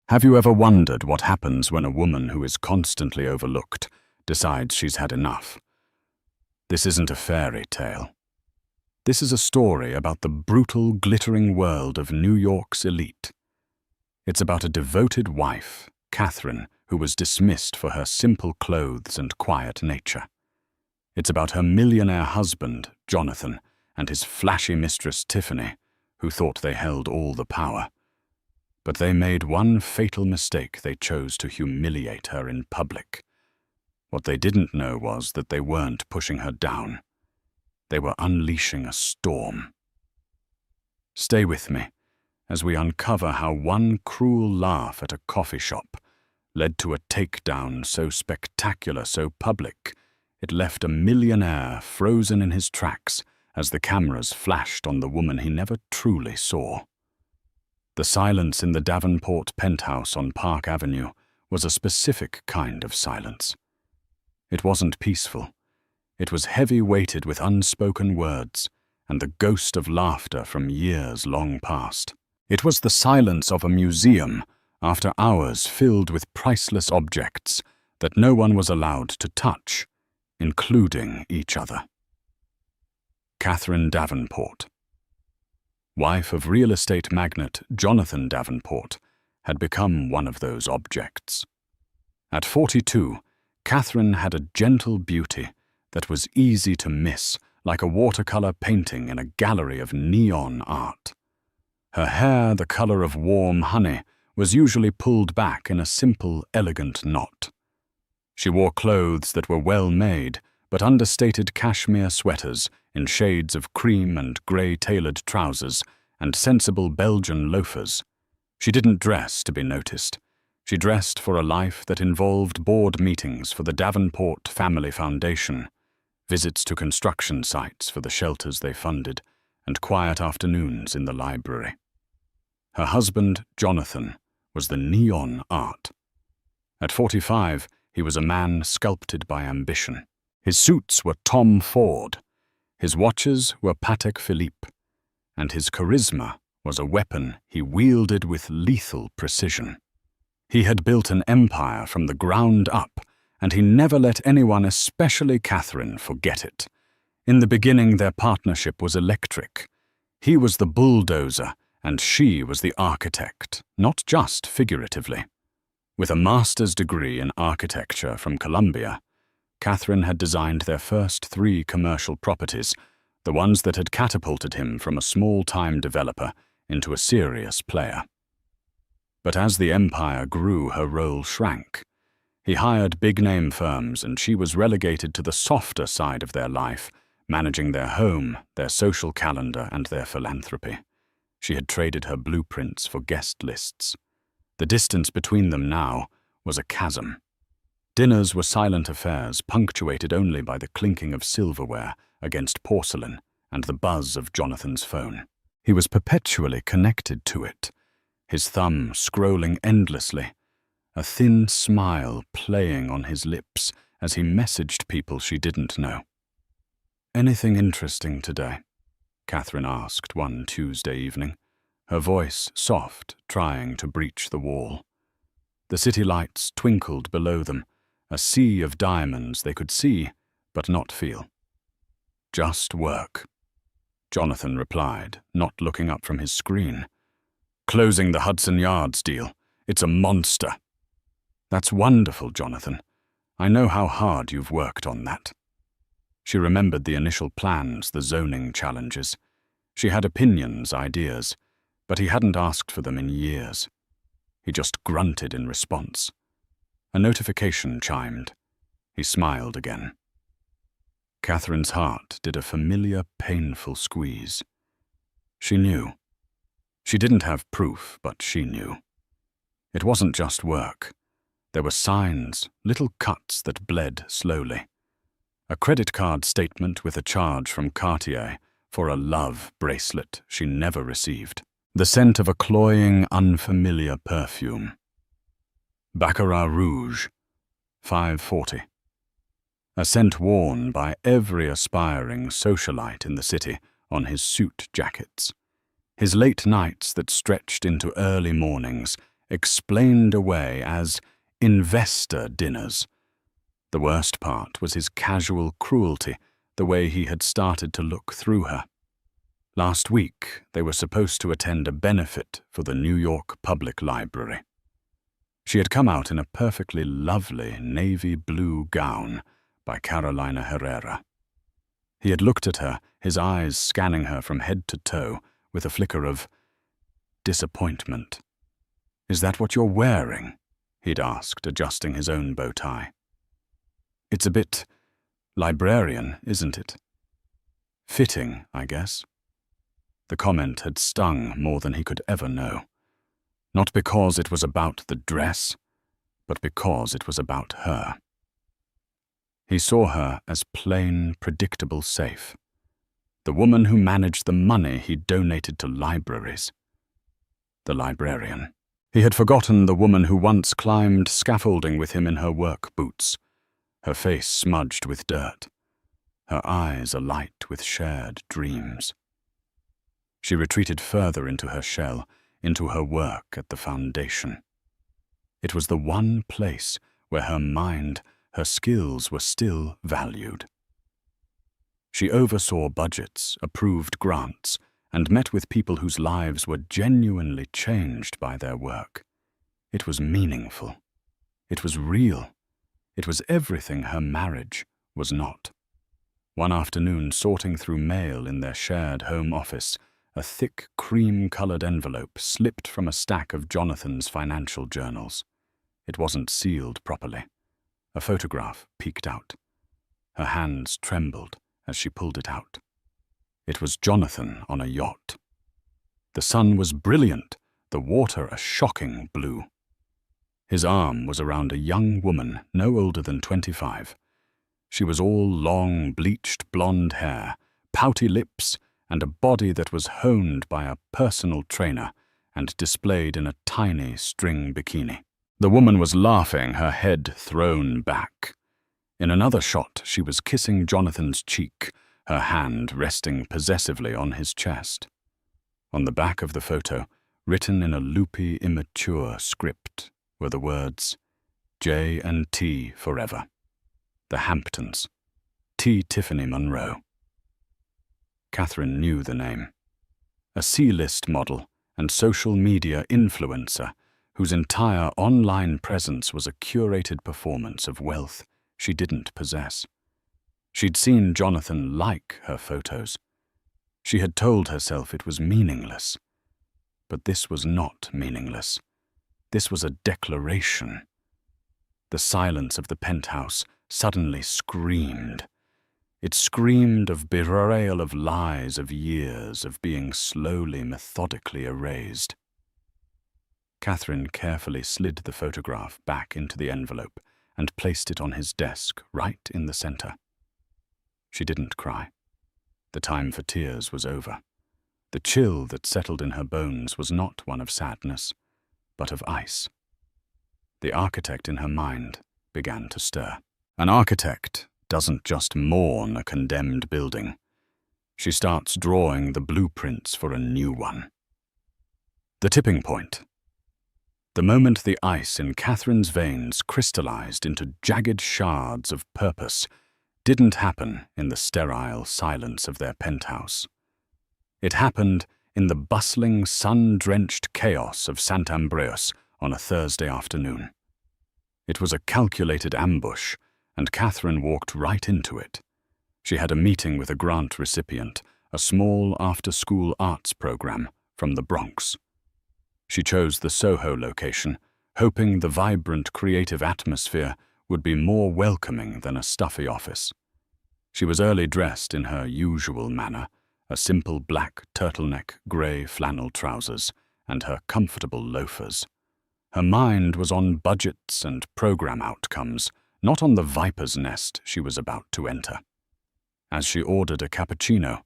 Have you ever wondered what happens when a woman who is constantly overlooked decides she's had enough? This isn't a fairy tale. This is a story about the brutal, glittering world of New York's elite. It's about a devoted wife, Catherine, who was dismissed for her simple clothes and quiet nature. It's about her millionaire husband, Jonathan, and his flashy mistress, Tiffany, who thought they held all the power. But they made one fatal mistake. They chose to humiliate her in public. What they didn't know was that they weren't pushing her down. They were unleashing a storm. Stay with me as we uncover how one cruel laugh at a coffee shop led to a takedown so spectacular, so public, it left a millionaire frozen in his tracks as the cameras flashed on the woman he never truly saw. The silence in the Davenport penthouse on Park Avenue was a specific kind of silence. It wasn't peaceful. It was heavy-weighted with unspoken words and the ghost of laughter from years long past. It was the silence of a museum after hours filled with priceless objects that no one was allowed to touch, including each other. Catherine Davenport, wife of real estate magnate Jonathan Davenport, had become one of those objects. At 42, Catherine had a gentle beauty that was easy to miss, like a watercolor painting in a gallery of neon art. Her hair, the color of warm honey, was usually pulled back in a simple, elegant knot. She wore clothes that were well made, but understated cashmere sweaters in shades of cream and grey tailored trousers and sensible Belgian loafers. She didn't dress to be noticed. She dressed for a life that involved board meetings for the Davenport Family Foundation, visits to construction sites for the shelters they funded, and quiet afternoons in the library. Her husband, Jonathan, was the neon art. At 45, he was a man sculpted by ambition. His suits were Tom Ford, his watches were Patek Philippe, and his charisma was a weapon he wielded with lethal precision. He had built an empire from the ground up, and he never let anyone, especially Catherine, forget it. In the beginning, their partnership was electric. He was the bulldozer, and she was the architect, not just figuratively. With a master's degree in architecture from Columbia, Catherine had designed their first 3 commercial properties, the ones that had catapulted him from a small-time developer into a serious player. But as the empire grew, her role shrank. He hired big-name firms, and she was relegated to the softer side of their life, managing their home, their social calendar, and their philanthropy. She had traded her blueprints for guest lists. The distance between them now was a chasm. Dinners were silent affairs, punctuated only by the clinking of silverware against porcelain and the buzz of Jonathan's phone. He was perpetually connected to it, his thumb scrolling endlessly, a thin smile playing on his lips as he messaged people she didn't know. "Anything interesting today?" Catherine asked one Tuesday evening, her voice soft, trying to breach the wall. The city lights twinkled below them, a sea of diamonds they could see but not feel. "Just work," Jonathan replied, not looking up from his screen. "Closing the Hudson Yards deal. It's a monster." "That's wonderful, Jonathan. I know how hard you've worked on that." She remembered the initial plans, the zoning challenges. She had opinions, ideas, but he hadn't asked for them in years. He just grunted in response. A notification chimed. He smiled again. Catherine's heart did a familiar, painful squeeze. She knew. She didn't have proof, but she knew. It wasn't just work. There were signs, little cuts that bled slowly. A credit card statement with a charge from Cartier for a love bracelet she never received. The scent of a cloying, unfamiliar perfume. Baccarat Rouge, 540. A scent worn by every aspiring socialite in the city on his suit jackets. His late nights that stretched into early mornings explained away as investor dinners. The worst part was his casual cruelty, the way he had started to look through her. Last week, they were supposed to attend a benefit for the New York Public Library. She had come out in a perfectly lovely navy blue gown by Carolina Herrera. He had looked at her, his eyes scanning her from head to toe with a flicker of disappointment. "Is that what you're wearing?" he'd asked, adjusting his own bow tie. "It's a bit librarian, isn't it?" "Fitting, I guess." The comment had stung more than he could ever know. Not because it was about the dress, but because it was about her. He saw her as plain, predictable safe. The woman who managed the money he donated to libraries. The librarian. He had forgotten the woman who once climbed scaffolding with him in her work boots, her face smudged with dirt, her eyes alight with shared dreams. She retreated further into her shell, into her work at the foundation. It was the one place where her mind, her skills were still valued. She oversaw budgets, approved grants, and met with people whose lives were genuinely changed by their work. It was meaningful. It was real. It was everything her marriage was not. One afternoon, sorting through mail in their shared home office, a thick cream-colored envelope slipped from a stack of Jonathan's financial journals. It wasn't sealed properly. A photograph peeked out. Her hands trembled as she pulled it out. It was Jonathan on a yacht. The sun was brilliant, the water a shocking blue. His arm was around a young woman no older than 25. She was all long, bleached blonde hair, pouty lips, and a body that was honed by a personal trainer and displayed in a tiny string bikini. The woman was laughing, her head thrown back. In another shot, she was kissing Jonathan's cheek, her hand resting possessively on his chest. On the back of the photo, written in a loopy, immature script, were the words, J&T forever. The Hamptons. T. Tiffany Monroe. Catherine knew the name. A C-list model and social media influencer whose entire online presence was a curated performance of wealth she didn't possess. She'd seen Jonathan like her photos. She had told herself it was meaningless. But this was not meaningless. This was a declaration. The silence of the penthouse suddenly screamed. It screamed of betrayal, of lies, of years, of being slowly, methodically erased. Catherine carefully slid the photograph back into the envelope and placed it on his desk, right in the center. She didn't cry. The time for tears was over. The chill that settled in her bones was not one of sadness, but of ice. The architect in her mind began to stir. An architect doesn't just mourn a condemned building. She starts drawing the blueprints for a new one. The tipping point. The moment the ice in Catherine's veins crystallized into jagged shards of purpose didn't happen in the sterile silence of their penthouse. It happened in the bustling, sun-drenched chaos of Sant Ambreus on a Thursday afternoon. It was a calculated ambush, and Catherine walked right into it. She had a meeting with a grant recipient, a small after-school arts program from the Bronx. She chose the Soho location, hoping the vibrant creative atmosphere would be more welcoming than a stuffy office. She was early dressed in her usual manner, a simple black turtleneck, grey flannel trousers, and her comfortable loafers. Her mind was on budgets and program outcomes, not on the viper's nest she was about to enter. As she ordered a cappuccino,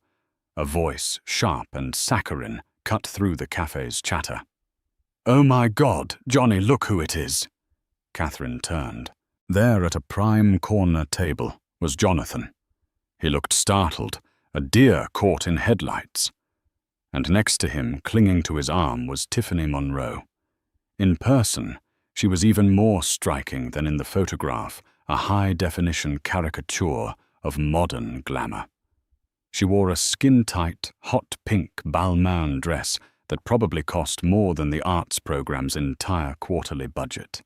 a voice, sharp and saccharine, cut through the cafe's chatter. "Oh my God, Johnny, look who it is!" Catherine turned. There at a prime corner table was Jonathan. He looked startled, a deer caught in headlights. And next to him, clinging to his arm, was Tiffany Monroe. In person, she was even more striking than in the photograph, a high-definition caricature of modern glamour. She wore a skin-tight, hot pink Balmain dress that probably cost more than the arts program's entire quarterly budget.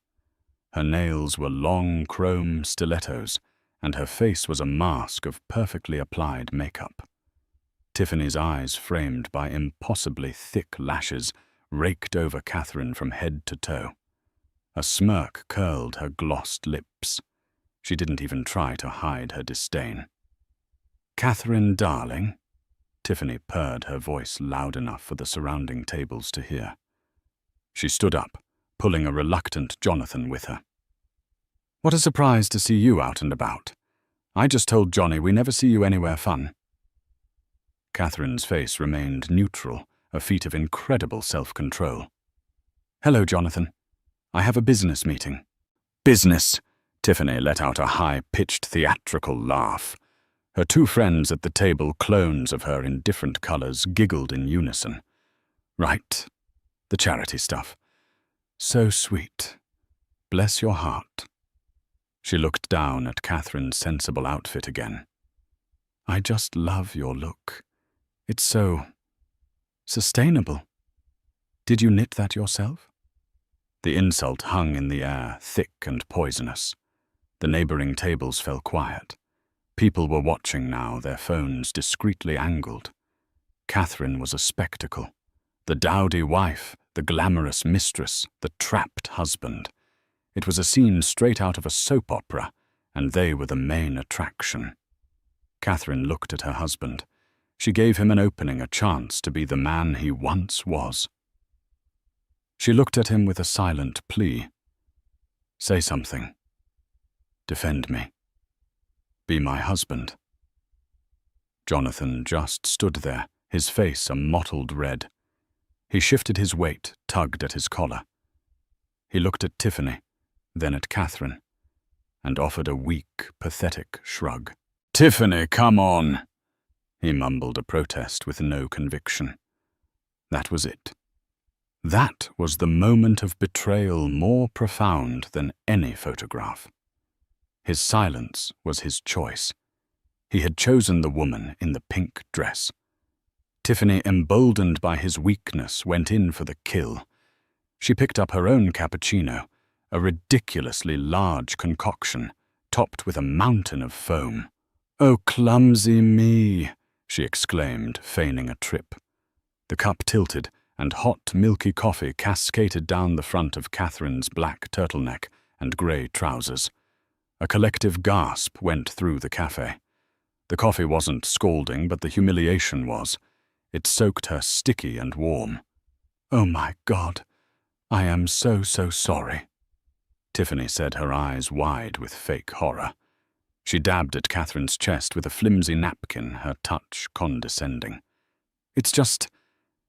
Her nails were long chrome stilettos, and her face was a mask of perfectly applied makeup. Tiffany's eyes, framed by impossibly thick lashes, raked over Catherine from head to toe. A smirk curled her glossed lips. She didn't even try to hide her disdain. "Catherine, darling," Tiffany purred, her voice loud enough for the surrounding tables to hear. She stood up, pulling a reluctant Jonathan with her. "What a surprise to see you out and about. I just told Johnny we never see you anywhere fun." Catherine's face remained neutral, a feat of incredible self-control. "Hello, Jonathan. I have a business meeting." "Business?" Tiffany let out a high-pitched theatrical laugh. Her two friends at the table, clones of her in different colors, giggled in unison. "Right. The charity stuff. So sweet. Bless your heart." She looked down at Catherine's sensible outfit again. "I just love your look. It's so sustainable. Did you knit that yourself?" The insult hung in the air, thick and poisonous. The neighboring tables fell quiet. People were watching now, their phones discreetly angled. Catherine was a spectacle. The dowdy wife, the glamorous mistress, the trapped husband. It was a scene straight out of a soap opera, and they were the main attraction. Catherine looked at her husband. She gave him an opening, a chance to be the man he once was. She looked at him with a silent plea. "Say something. Defend me. Be my husband." Jonathan just stood there, his face a mottled red. He shifted his weight, tugged at his collar. He looked at Tiffany, then at Catherine, and offered a weak, pathetic shrug. "Tiffany, come on," he mumbled a protest with no conviction. That was it. That was the moment of betrayal more profound than any photograph. His silence was his choice. He had chosen the woman in the pink dress. Tiffany, emboldened by his weakness, went in for the kill. She picked up her own cappuccino, a ridiculously large concoction, topped with a mountain of foam. "Oh, clumsy me," she exclaimed, feigning a trip. The cup tilted, and hot, milky coffee cascaded down the front of Catherine's black turtleneck and grey trousers. A collective gasp went through the cafe. The coffee wasn't scalding, but the humiliation was. It soaked her sticky and warm. "Oh my God, I am so sorry," Tiffany said, her eyes wide with fake horror. She dabbed at Catherine's chest with a flimsy napkin, her touch condescending. "It's just,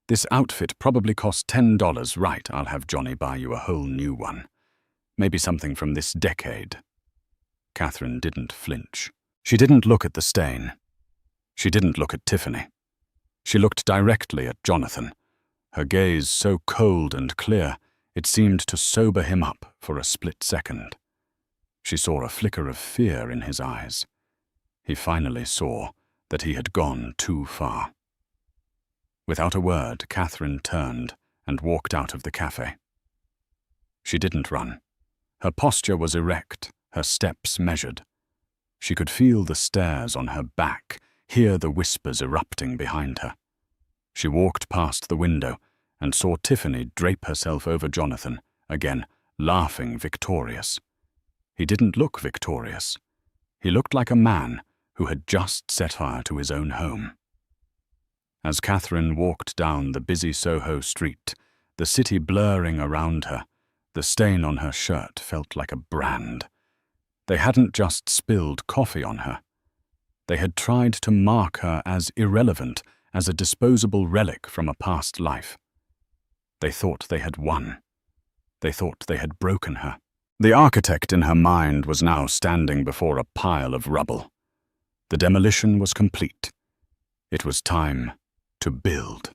this outfit probably cost $10. Right, I'll have Johnny buy you a whole new one. Maybe something from this decade." Catherine didn't flinch. She didn't look at the stain. She didn't look at Tiffany. She looked directly at Jonathan, her gaze so cold and clear it seemed to sober him up for a split second. She saw a flicker of fear in his eyes. He finally saw that he had gone too far. Without a word, Catherine turned and walked out of the cafe. She didn't run. Her posture was erect, her steps measured. She could feel the stares on her back, hear the whispers erupting behind her. She walked past the window and saw Tiffany drape herself over Jonathan, again laughing victorious. He didn't look victorious. He looked like a man who had just set fire to his own home. As Catherine walked down the busy Soho street, the city blurring around her, the stain on her shirt felt like a brand. They hadn't just spilled coffee on her. They had tried to mark her as irrelevant, as a disposable relic from a past life. They thought they had won. They thought they had broken her. The architect in her mind was now standing before a pile of rubble. The demolition was complete. It was time to build.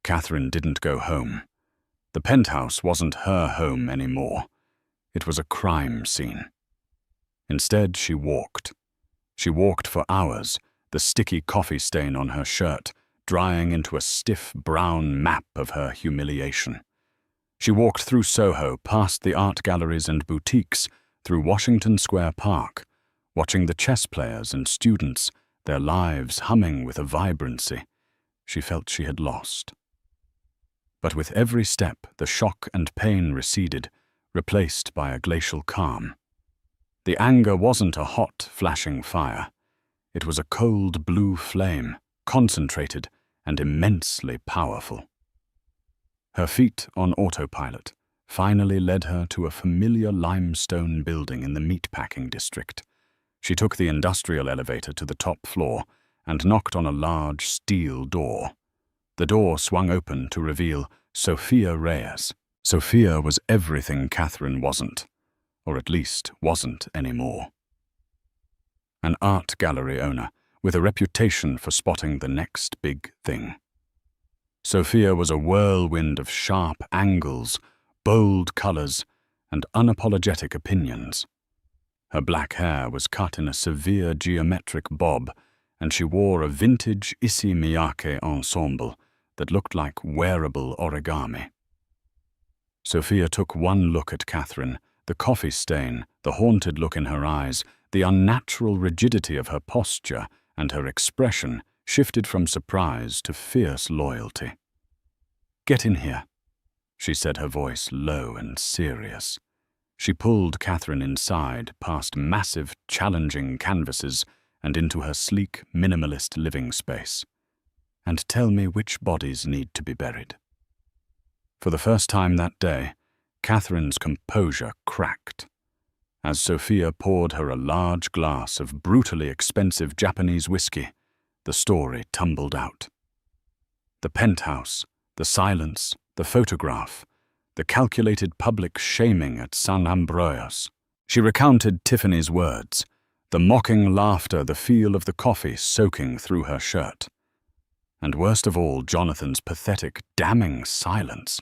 Catherine didn't go home. The penthouse wasn't her home anymore. It was a crime scene. Instead, she walked. She walked for hours, the sticky coffee stain on her shirt drying into a stiff brown map of her humiliation. She walked through Soho, past the art galleries and boutiques, through Washington Square Park, watching the chess players and students, their lives humming with a vibrancy. She felt she had lost. But with every step, the shock and pain receded, replaced by a glacial calm. The anger wasn't a hot, flashing fire. It was a cold blue flame, concentrated and immensely powerful. Her feet on autopilot finally led her to a familiar limestone building in the meatpacking district. She took the industrial elevator to the top floor and knocked on a large steel door. The door swung open to reveal Sophia Reyes. Sophia was everything Catherine wasn't, or at least wasn't anymore. An art gallery owner with a reputation for spotting the next big thing. Sophia was a whirlwind of sharp angles, bold colors, and unapologetic opinions. Her black hair was cut in a severe geometric bob, and she wore a vintage Issey Miyake ensemble that looked like wearable origami. Sophia took one look at Catherine, the coffee stain, the haunted look in her eyes, the unnatural rigidity of her posture, and her expression shifted from surprise to fierce loyalty. "Get in here," she said, her voice low and serious. She pulled Catherine inside, past massive, challenging canvases, and into her sleek, minimalist living space. "And tell me which bodies need to be buried." For the first time that day, Catherine's composure cracked. As Sophia poured her a large glass of brutally expensive Japanese whiskey, the story tumbled out. The penthouse, the silence, the photograph, the calculated public shaming at San Ambroios. She recounted Tiffany's words, the mocking laughter, the feel of the coffee soaking through her shirt. And worst of all, Jonathan's pathetic, damning silence.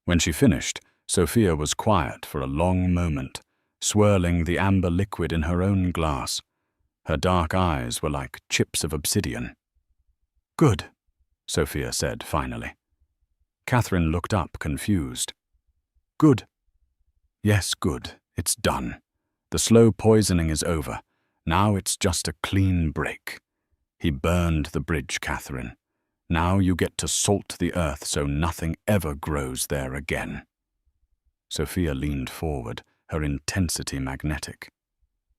When she finished, Sophia was quiet for a long moment, swirling the amber liquid in her own glass. Her dark eyes were like chips of obsidian. "Good," Sophia said finally. Catherine looked up, confused. "Good." "Yes, good. It's done. The slow poisoning is over. Now it's just a clean break. He burned the bridge, Catherine. Now you get to salt the earth so nothing ever grows there again." Sophia leaned forward, her intensity magnetic.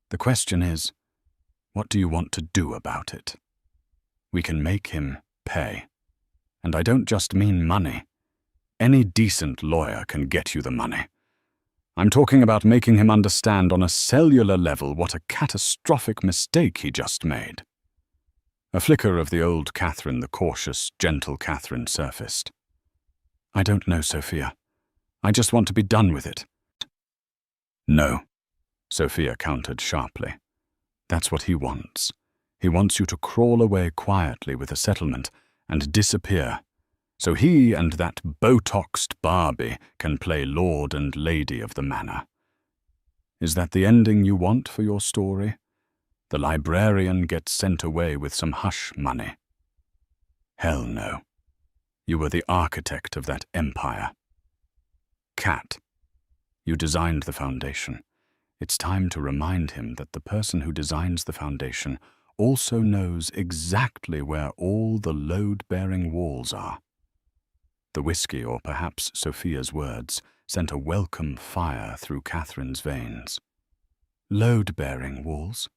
"The question is, what do you want to do about it? We can make him pay. And I don't just mean money. Any decent lawyer can get you the money. I'm talking about making him understand on a cellular level what a catastrophic mistake he just made." A flicker of the old Catherine, the cautious, gentle Catherine, surfaced. "I don't know, Sophia. I just want to be done with it." "No," Sophia countered sharply. "That's what he wants. He wants you to crawl away quietly with a settlement and disappear, so he and that Botoxed Barbie can play lord and lady of the manor. Is that the ending you want for your story? The librarian gets sent away with some hush money? Hell no. You were the architect of that empire. Cat, you designed the foundation. It's time to remind him that the person who designs the foundation also knows exactly where all the load-bearing walls are." The whiskey, or perhaps Sophia's words, sent a welcome fire through Catherine's veins. "Load-bearing walls?"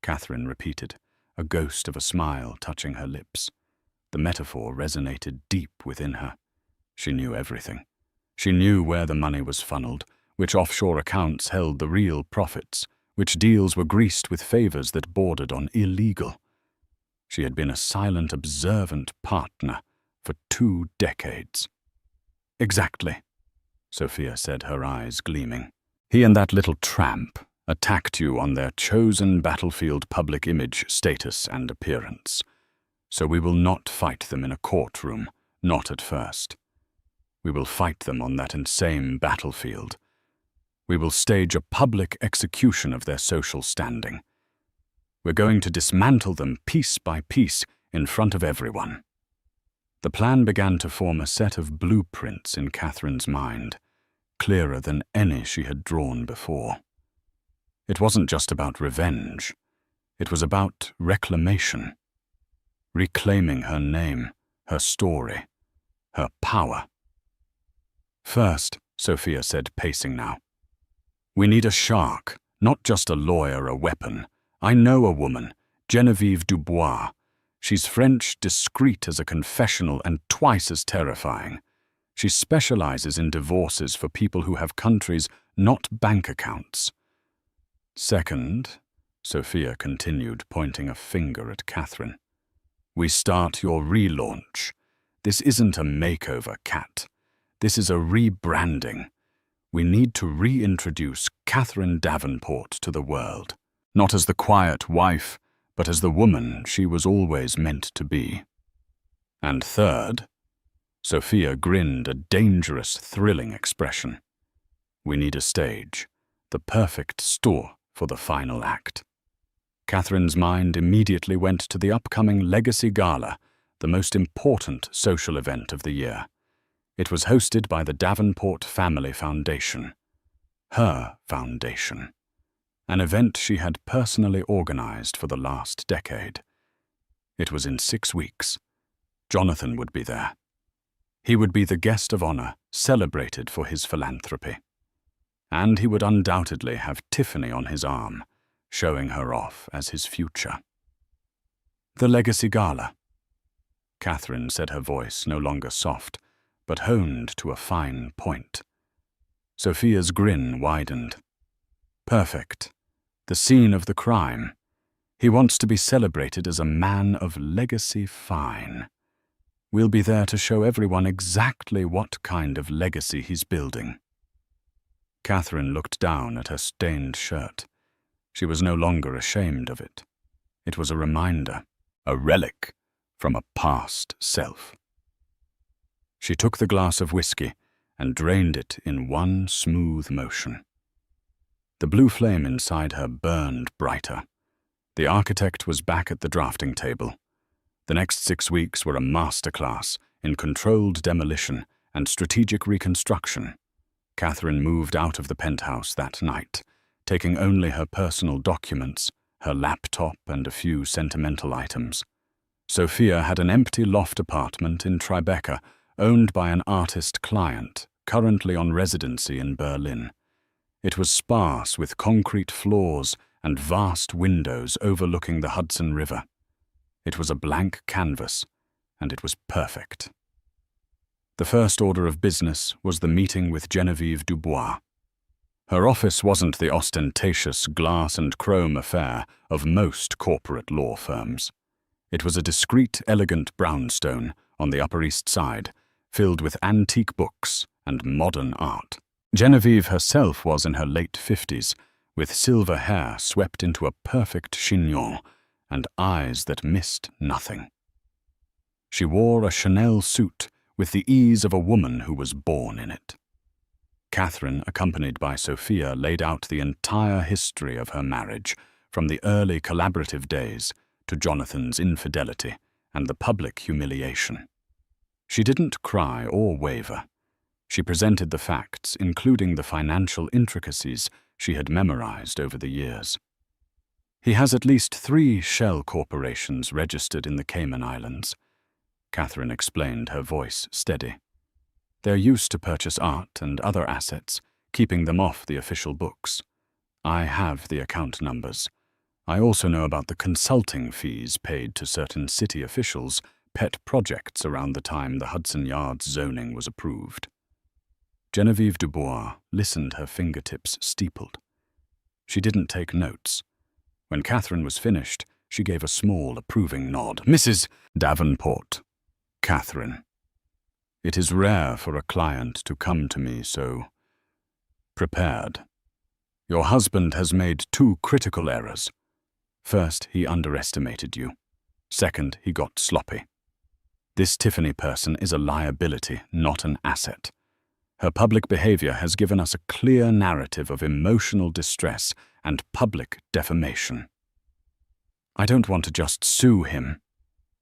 Catherine repeated, a ghost of a smile touching her lips. The metaphor resonated deep within her. She knew everything. She knew where the money was funneled, which offshore accounts held the real profits, which deals were greased with favors that bordered on illegal. She had been a silent, observant partner for 2 decades. "Exactly," Sophia said, her eyes gleaming. "He and that little tramp attacked you on their chosen battlefield public image, status, and appearance. So we will not fight them in a courtroom, not at first. We will fight them on that insane battlefield. We will stage a public execution of their social standing. We're going to dismantle them piece by piece in front of everyone. The plan began to form a set of blueprints in Catherine's mind, clearer than any she had drawn before. It wasn't just about revenge. It was about reclamation. Reclaiming her name, her story, her power. First, Sophia said, pacing now, we need a shark, not just a lawyer, a weapon. I know a woman, Genevieve Dubois. She's French, discreet as a confessional, and twice as terrifying. She specializes in divorces for people who have countries, not bank accounts. Second, Sophia continued, pointing a finger at Catherine, we start your relaunch. This isn't a makeover, Cat. This is a rebranding. We need to reintroduce Catherine Davenport to the world, not as the quiet wife, but as the woman she was always meant to be. And third, Sophia grinned, a dangerous, thrilling expression. We need a stage, the perfect store for the final act. Catherine's mind immediately went to the upcoming Legacy Gala, the most important social event of the year. It was hosted by the Davenport Family Foundation. Her foundation. An event she had personally organized for the last decade. It was in 6 weeks. Jonathan would be there. He would be the guest of honor, celebrated for his philanthropy. And he would undoubtedly have Tiffany on his arm, showing her off as his future. The Legacy Gala. Catherine said, her voice no longer soft, but honed to a fine point. Sophia's grin widened. Perfect. The scene of the crime. He wants to be celebrated as a man of legacy fine. We'll be there to show everyone exactly what kind of legacy he's building. Catherine looked down at her stained shirt. She was no longer ashamed of it. It was a reminder, a relic from a past self. She took the glass of whiskey and drained it in one smooth motion. The blue flame inside her burned brighter. The architect was back at the drafting table. The next 6 weeks were a masterclass in controlled demolition and strategic reconstruction. Catherine moved out of the penthouse that night, taking only her personal documents, her laptop, and a few sentimental items. Sophia had an empty loft apartment in Tribeca, owned by an artist client, currently on residency in Berlin. It was sparse with concrete floors and vast windows overlooking the Hudson River. It was a blank canvas, and it was perfect. The first order of business was the meeting with Genevieve Dubois. Her office wasn't the ostentatious glass and chrome affair of most corporate law firms. It was a discreet, elegant brownstone on the Upper East Side, filled with antique books and modern art. Genevieve herself was in her late 50s, with silver hair swept into a perfect chignon and eyes that missed nothing. She wore a Chanel suit with the ease of a woman who was born in it. Catherine, accompanied by Sophia, laid out the entire history of her marriage, from the early collaborative days to Jonathan's infidelity and the public humiliation. She didn't cry or waver. She presented the facts, including the financial intricacies she had memorized over the years. He has at least 3 shell corporations registered in the Cayman Islands. Catherine explained, her voice steady. They're used to purchase art and other assets, keeping them off the official books. I have the account numbers. I also know about the consulting fees paid to certain city officials' pet projects around the time the Hudson Yards zoning was approved. Genevieve Dubois listened, her fingertips steepled. She didn't take notes. When Catherine was finished, she gave a small, approving nod. Mrs. Davenport. Catherine. It is rare for a client to come to me so prepared. Your husband has made 2 critical errors. First, he underestimated you. Second, he got sloppy. This Tiffany person is a liability, not an asset. Her public behavior has given us a clear narrative of emotional distress and public defamation. I don't want to just sue him,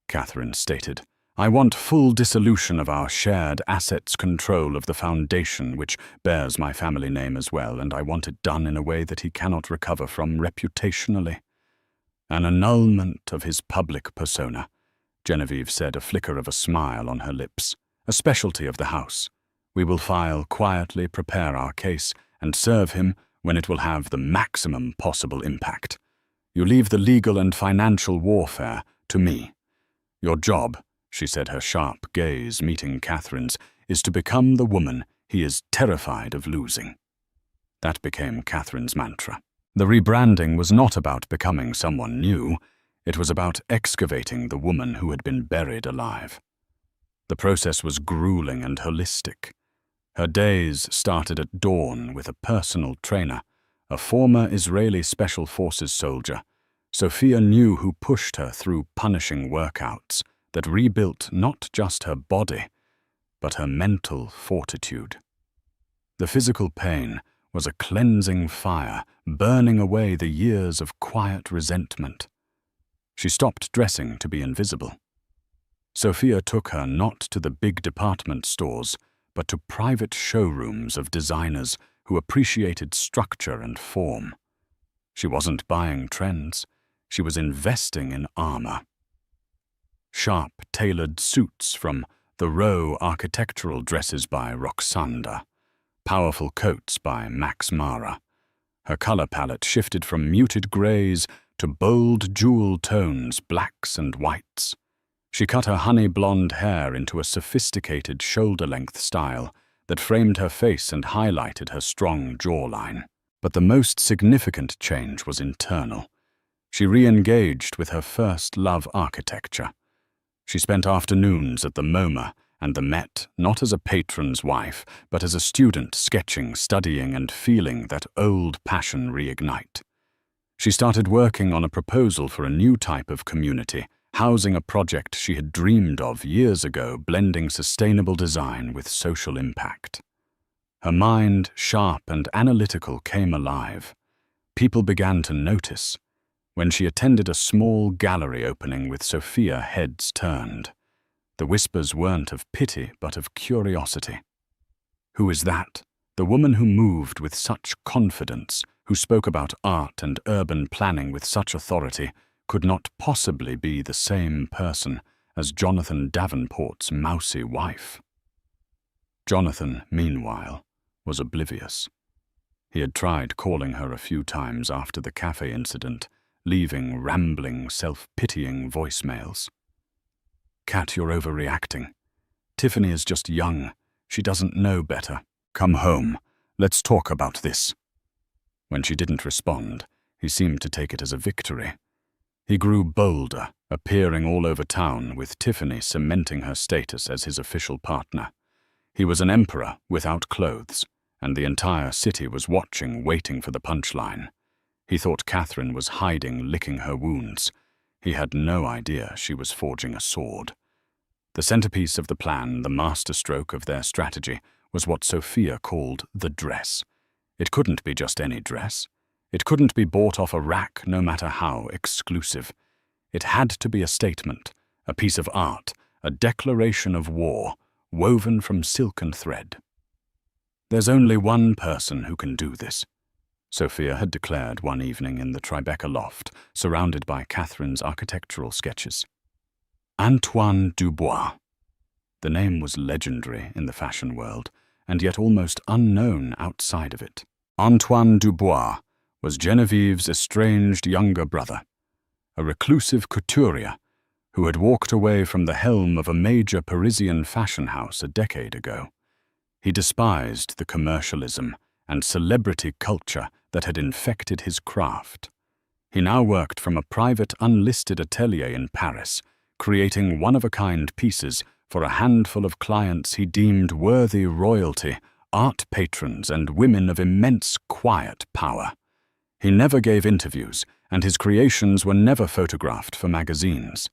Catherine stated. I want full dissolution of our shared assets control of the foundation which bears my family name as well, and I want it done in a way that he cannot recover from reputationally. An annulment of his public persona, Genevieve said, a flicker of a smile on her lips. A specialty of the house. We will file quietly, prepare our case, and serve him when it will have the maximum possible impact. You leave the legal and financial warfare to me. Your job, she said, her sharp gaze meeting Catherine's, is to become the woman he is terrified of losing. That became Catherine's mantra. The rebranding was not about becoming someone new. It was about excavating the woman who had been buried alive. The process was grueling and holistic. Her days started at dawn with a personal trainer, a former Israeli Special Forces soldier. Sophia knew who pushed her through punishing workouts that rebuilt not just her body, but her mental fortitude. The physical pain was a cleansing fire, burning away the years of quiet resentment. She stopped dressing to be invisible. Sophia took her not to the big department stores, but to private showrooms of designers who appreciated structure and form. She wasn't buying trends, she was investing in armor. Sharp, tailored suits from the Row architectural dresses by Roxanda, powerful coats by Max Mara. Her color palette shifted from muted grays to bold jewel tones, blacks and whites. She cut her honey blonde hair into a sophisticated shoulder-length style that framed her face and highlighted her strong jawline. But the most significant change was internal. She re-engaged with her first love, architecture. She spent afternoons at the MoMA and the Met, not as a patron's wife, but as a student sketching, studying, and feeling that old passion reignite. She started working on a proposal for a new type of community, housing a project she had dreamed of years ago, blending sustainable design with social impact. Her mind, sharp and analytical, came alive. People began to notice. When she attended a small gallery opening with Sophia, heads turned. The whispers weren't of pity, but of curiosity. Who is that? The woman who moved with such confidence, who spoke about art and urban planning with such authority, could not possibly be the same person as Jonathan Davenport's mousy wife. Jonathan, meanwhile, was oblivious. He had tried calling her a few times after the cafe incident, leaving rambling, self-pitying voicemails. Kat, you're overreacting. Tiffany is just young. She doesn't know better. Come home. Let's talk about this. When she didn't respond, he seemed to take it as a victory. He grew bolder, appearing all over town, with Tiffany cementing her status as his official partner. He was an emperor without clothes, and the entire city was watching, waiting for the punchline. He thought Catherine was hiding, licking her wounds. He had no idea she was forging a sword. The centerpiece of the plan, the masterstroke of their strategy, was what Sophia called the dress. It couldn't be just any dress. It couldn't be bought off a rack, no matter how exclusive. It had to be a statement, a piece of art, a declaration of war, woven from silk and thread. There's only one person who can do this, Sophia had declared one evening in the Tribeca loft, surrounded by Catherine's architectural sketches. Antoine Dubois. The name was legendary in the fashion world, and yet almost unknown outside of it. Antoine Dubois was Genevieve's estranged younger brother, a reclusive couturier who had walked away from the helm of a major Parisian fashion house a decade ago. He despised the commercialism and celebrity culture that had infected his craft. He now worked from a private unlisted atelier in Paris, creating one-of-a-kind pieces for a handful of clients he deemed worthy royalty, art patrons, and women of immense quiet power. He never gave interviews, and his creations were never photographed for magazines.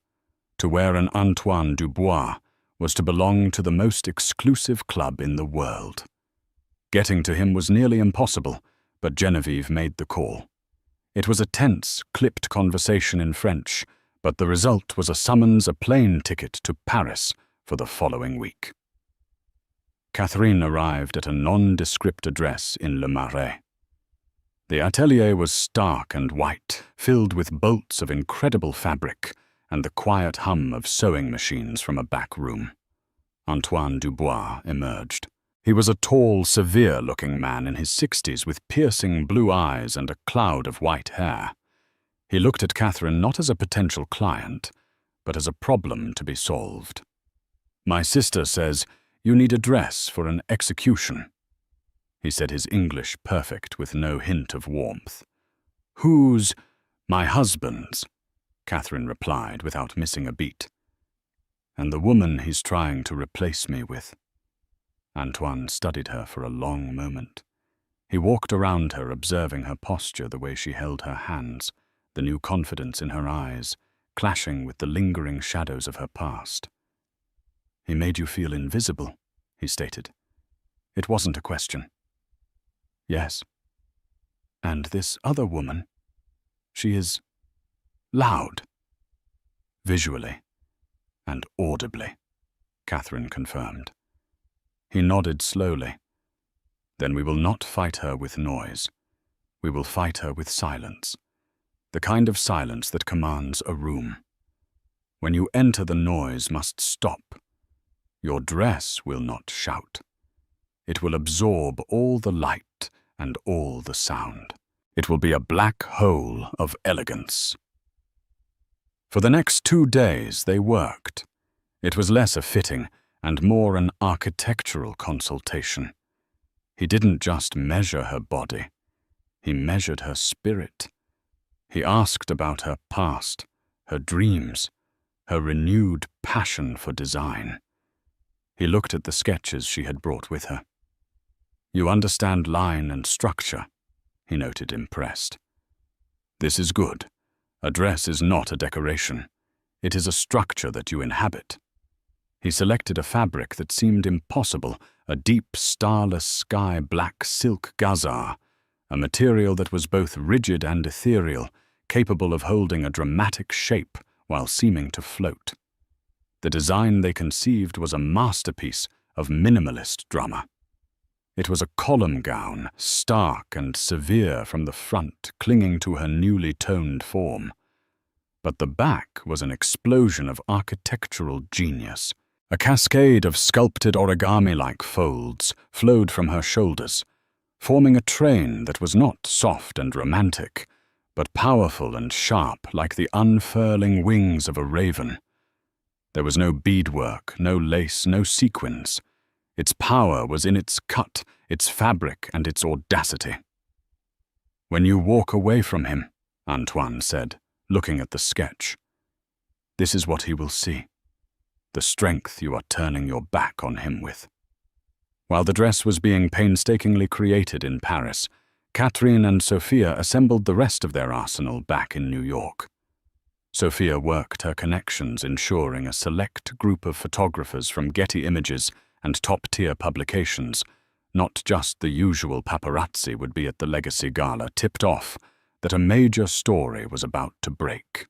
To wear an Antoine Dubois was to belong to the most exclusive club in the world. Getting to him was nearly impossible, but Genevieve made the call. It was a tense, clipped conversation in French, but the result was a plane ticket to Paris for the following week. Catherine arrived at a nondescript address in Le Marais. The atelier was stark and white, filled with bolts of incredible fabric and the quiet hum of sewing machines from a back room. Antoine Dubois emerged. He was a tall, severe-looking man in his 60s with piercing blue eyes and a cloud of white hair. He looked at Catherine not as a potential client, but as a problem to be solved. "My sister says you need a dress for an execution." He said his English perfect with no hint of warmth. "Whose?" "My husband's," Catherine replied without missing a beat. "And the woman he's trying to replace me with." Antoine studied her for a long moment. He walked around her, observing her posture, the way she held her hands, the new confidence in her eyes, clashing with the lingering shadows of her past. "He made you feel invisible," he stated. "It wasn't a question." "Yes. And this other woman, she is loud." "Visually and audibly," Catherine confirmed. He nodded slowly. "Then we will not fight her with noise. We will fight her with silence. The kind of silence that commands a room. When you enter, the noise must stop. Your dress will not shout. It will absorb all the light and all the sound. It will be a black hole of elegance." For the next 2 days they worked. It was less a fitting and more an architectural consultation. He didn't just measure her body. He measured her spirit. He asked about her past, her dreams, her renewed passion for design. He looked at the sketches she had brought with her. "You understand line and structure," he noted, impressed. "This is good. A dress is not a decoration. It is a structure that you inhabit." He selected a fabric that seemed impossible, a deep, starless sky-black silk gazar, a material that was both rigid and ethereal, capable of holding a dramatic shape while seeming to float. The design they conceived was a masterpiece of minimalist drama. It was a column gown, stark and severe from the front, clinging to her newly toned form. But the back was an explosion of architectural genius. A cascade of sculpted origami-like folds flowed from her shoulders, forming a train that was not soft and romantic, but powerful and sharp like the unfurling wings of a raven. There was no beadwork, no lace, no sequins. Its power was in its cut, its fabric, and its audacity. "When you walk away from him," Antoine said, looking at the sketch, "this is what he will see. The strength you are turning your back on him with." While the dress was being painstakingly created in Paris, Catherine and Sophia assembled the rest of their arsenal back in New York. Sophia worked her connections, ensuring a select group of photographers from Getty Images and top-tier publications, not just the usual paparazzi, would be at the Legacy Gala, tipped off that a major story was about to break.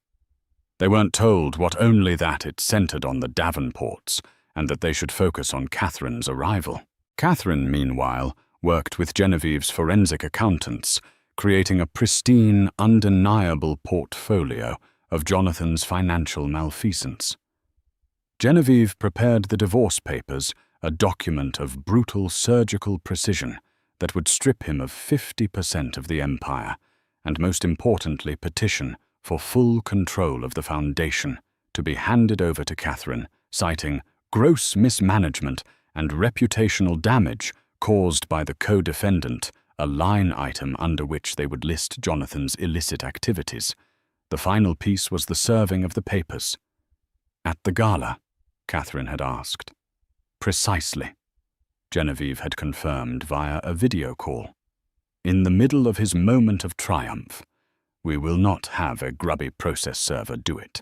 They weren't told what only that it centered on the Davenports and that they should focus on Catherine's arrival. Catherine, meanwhile, worked with Genevieve's forensic accountants, creating a pristine, undeniable portfolio of Jonathan's financial malfeasance. Genevieve prepared the divorce papers, a document of brutal surgical precision that would strip him of 50% of the empire, and most importantly petition for full control of the foundation to be handed over to Catherine, citing gross mismanagement and reputational damage caused by the co-defendant, a line item under which they would list Jonathan's illicit activities. The final piece was the serving of the papers. "At the gala?" Catherine had asked. "Precisely," Genevieve had confirmed via a video call. "In the middle of his moment of triumph. We will not have a grubby process server do it.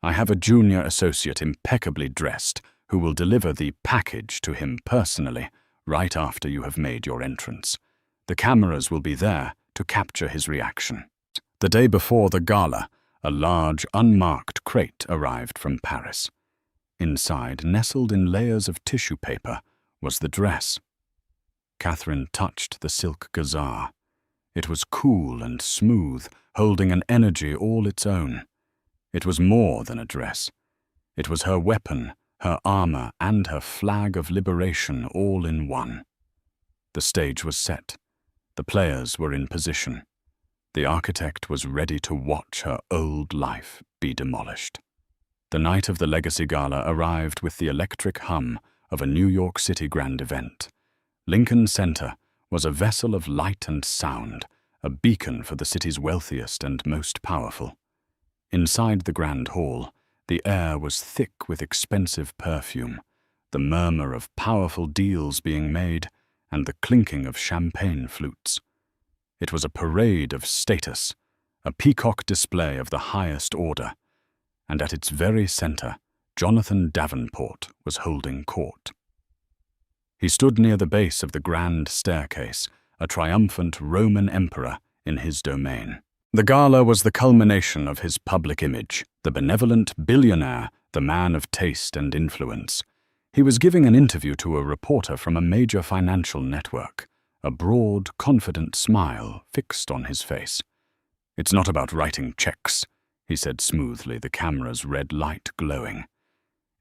I have a junior associate impeccably dressed who will deliver the package to him personally, right after you have made your entrance. The cameras will be there to capture his reaction. The day before the gala, a large, unmarked crate arrived from Paris. Inside, nestled in layers of tissue paper, was the dress. Catherine touched the silk gazelle. It was cool and smooth, holding an energy all its own. It was more than a dress. It was her weapon, her armor, and her flag of liberation all in one. The stage was set. The players were in position. The architect was ready to watch her old life be demolished. The night of the Legacy Gala arrived with the electric hum of a New York City grand event. Lincoln Center was a vessel of light and sound, a beacon for the city's wealthiest and most powerful. Inside the grand hall, the air was thick with expensive perfume, the murmur of powerful deals being made, and the clinking of champagne flutes. It was a parade of status, a peacock display of the highest order, and at its very center, Jonathan Davenport was holding court. He stood near the base of the grand staircase, a triumphant Roman emperor in his domain. The gala was the culmination of his public image, the benevolent billionaire, the man of taste and influence. He was giving an interview to a reporter from a major financial network, a broad, confident smile fixed on his face. "It's not about writing checks," he said smoothly, the camera's red light glowing.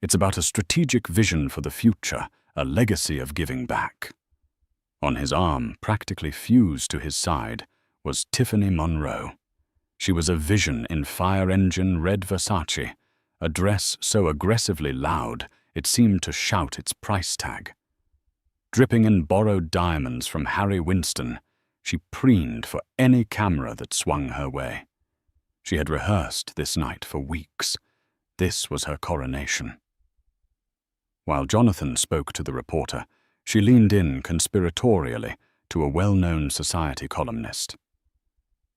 "It's about a strategic vision for the future, a legacy of giving back." On his arm, practically fused to his side, was Tiffany Monroe. She was a vision in fire-engine red Versace, a dress so aggressively loud it seemed to shout its price tag. Dripping in borrowed diamonds from Harry Winston, she preened for any camera that swung her way. She had rehearsed this night for weeks. This was her coronation. While Jonathan spoke to the reporter, she leaned in conspiratorially to a well-known society columnist.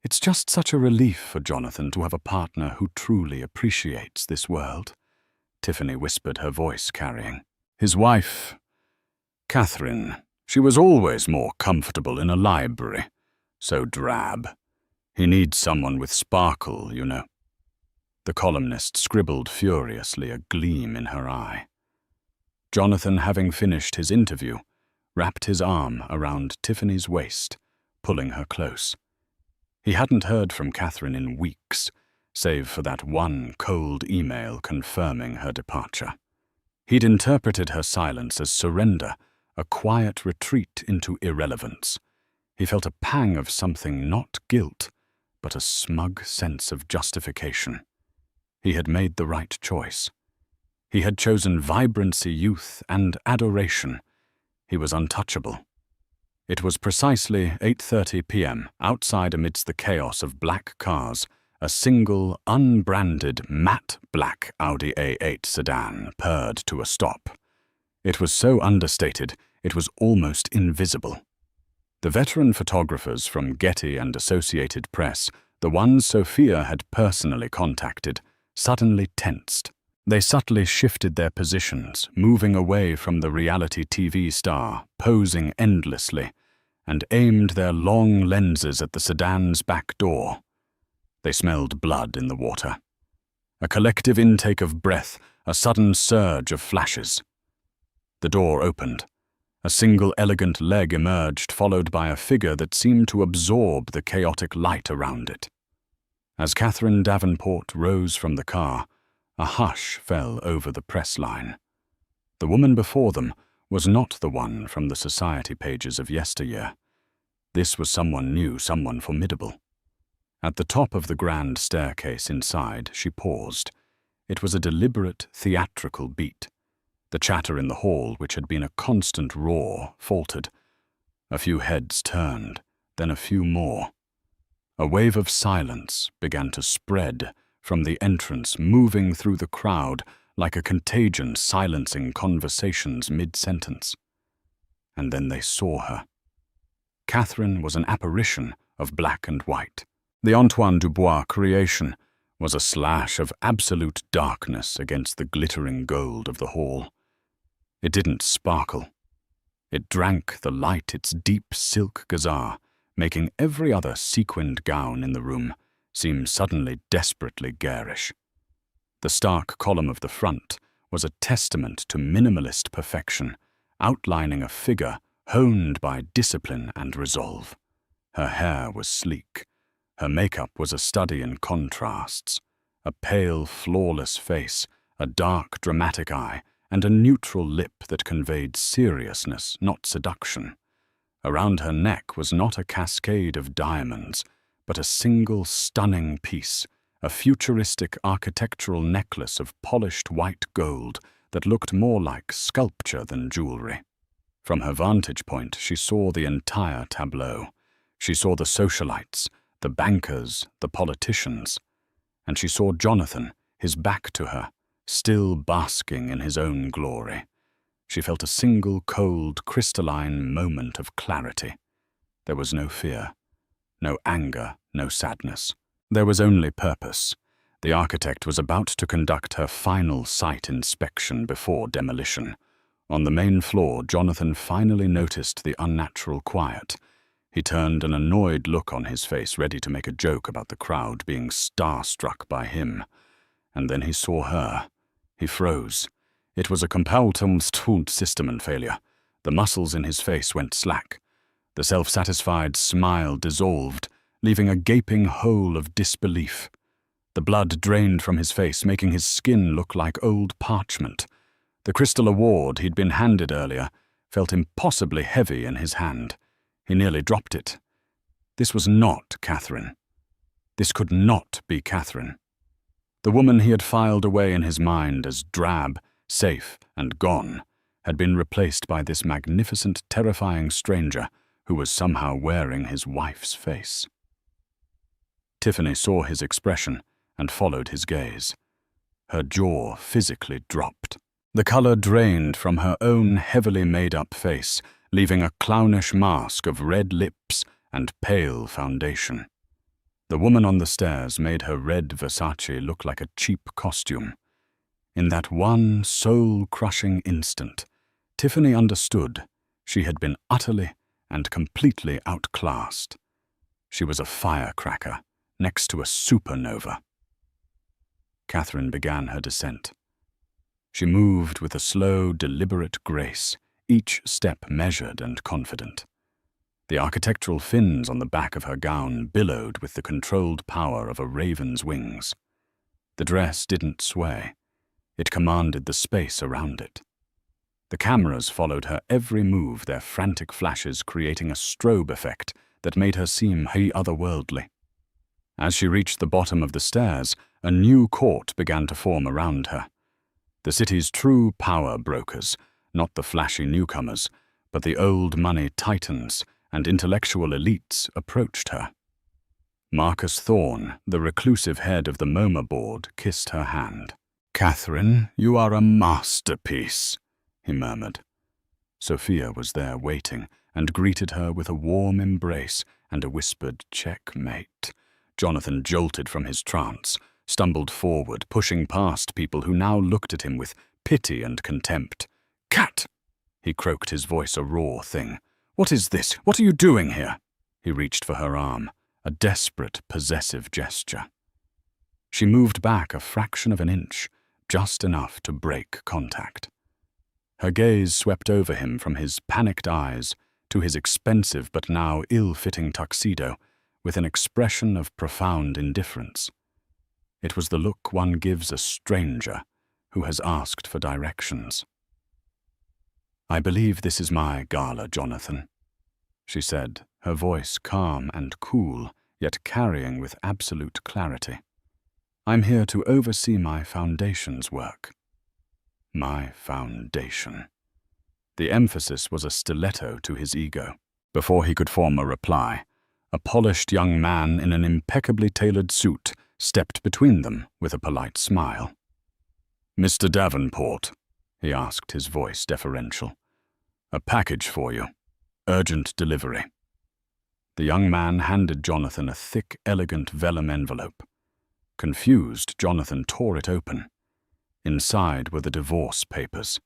"It's just such a relief for Jonathan to have a partner who truly appreciates this world," Tiffany whispered, her voice carrying. "His wife, Catherine, she was always more comfortable in a library. So drab. He needs someone with sparkle, you know." The columnist scribbled furiously, a gleam in her eye. Jonathan, having finished his interview, wrapped his arm around Tiffany's waist, pulling her close. He hadn't heard from Catherine in weeks, save for that one cold email confirming her departure. He'd interpreted her silence as surrender, a quiet retreat into irrelevance. He felt a pang of something, not guilt, but a smug sense of justification. He had made the right choice. He had chosen vibrancy, youth, and adoration. He was untouchable. It was precisely 8:30 p.m. Outside, amidst the chaos of black cars, a single, unbranded, matte black Audi A8 sedan purred to a stop. It was so understated, it was almost invisible. The veteran photographers from Getty and Associated Press, the ones Sophia had personally contacted, suddenly tensed. They subtly shifted their positions, moving away from the reality TV star, posing endlessly, and aimed their long lenses at the sedan's back door. They smelled blood in the water. A collective intake of breath, a sudden surge of flashes. The door opened. A single elegant leg emerged, followed by a figure that seemed to absorb the chaotic light around it. As Catherine Davenport rose from the car, a hush fell over the press line. The woman before them was not the one from the society pages of yesteryear. This was someone new, someone formidable. At the top of the grand staircase inside, she paused. It was a deliberate, theatrical beat. The chatter in the hall, which had been a constant roar, faltered. A few heads turned, then a few more. A wave of silence began to spread from the entrance, moving through the crowd like a contagion, silencing conversations mid-sentence. And then they saw her. Catherine was an apparition of black and white. The Antoine Dubois creation was a slash of absolute darkness against the glittering gold of the hall. It didn't sparkle. It drank the light its deep silk gazelle, making every other sequined gown in the room seem suddenly desperately garish. The stark column of the front was a testament to minimalist perfection, outlining a figure honed by discipline and resolve. Her hair was sleek. Her makeup was a study in contrasts. A pale, flawless face, a dark, dramatic eye, and a neutral lip that conveyed seriousness, not seduction. Around her neck was not a cascade of diamonds, but a single stunning piece, a futuristic architectural necklace of polished white gold that looked more like sculpture than jewelry. From her vantage point, she saw the entire tableau. She saw the socialites, the bankers, the politicians. And she saw Jonathan, his back to her, still basking in his own glory. She felt a single cold, crystalline moment of clarity. There was no fear, no anger, no sadness. There was only purpose. The architect was about to conduct her final site inspection before demolition. On the main floor, Jonathan finally noticed the unnatural quiet. He turned an annoyed look on his face, ready to make a joke about the crowd being starstruck by him. And then he saw her. He froze. It was a Compaltumstund system and failure. The muscles in his face went slack. The self-satisfied smile dissolved, leaving a gaping hole of disbelief. The blood drained from his face, making his skin look like old parchment. The crystal award he'd been handed earlier felt impossibly heavy in his hand. He nearly dropped it. This was not Catherine. This could not be Catherine. The woman he had filed away in his mind as drab, safe, and gone had been replaced by this magnificent, terrifying stranger who was somehow wearing his wife's face. Tiffany saw his expression and followed his gaze. Her jaw physically dropped. The color drained from her own heavily made-up face, leaving a clownish mask of red lips and pale foundation. The woman on the stairs made her red Versace look like a cheap costume. In that one soul-crushing instant, Tiffany understood she had been utterly and completely outclassed. She was a firecracker next to a supernova. Catherine began her descent. She moved with a slow, deliberate grace, each step measured and confident. The architectural fins on the back of her gown billowed with the controlled power of a raven's wings. The dress didn't sway. It commanded the space around it. The cameras followed her every move, their frantic flashes creating a strobe effect that made her seem otherworldly. As she reached the bottom of the stairs, a new court began to form around her. The city's true power brokers, not the flashy newcomers, but the old money titans and intellectual elites approached her. Marcus Thorne, the reclusive head of the MoMA board, kissed her hand. "Catherine, you are a masterpiece," he murmured. Sophia was there waiting and greeted her with a warm embrace and a whispered checkmate. Jonathan jolted from his trance, stumbled forward, pushing past people who now looked at him with pity and contempt. "Cat!" He croaked, his voice a raw thing. "What is this? What are you doing here?" He reached for her arm, a desperate, possessive gesture. She moved back a fraction of an inch, just enough to break contact. Her gaze swept over him from his panicked eyes to his expensive but now ill-fitting tuxedo with an expression of profound indifference. It was the look one gives a stranger who has asked for directions. "I believe this is my gala, Jonathan," she said, her voice calm and cool, yet carrying with absolute clarity. "I'm here to oversee my foundation's work." My foundation. The emphasis was a stiletto to his ego. Before he could form a reply, a polished young man in an impeccably tailored suit stepped between them with a polite smile. "Mr. Davenport," he asked, his voice deferential. "A package for you. Urgent delivery." The young man handed Jonathan a thick, elegant vellum envelope. Confused, Jonathan tore it open. Inside were the divorce papers.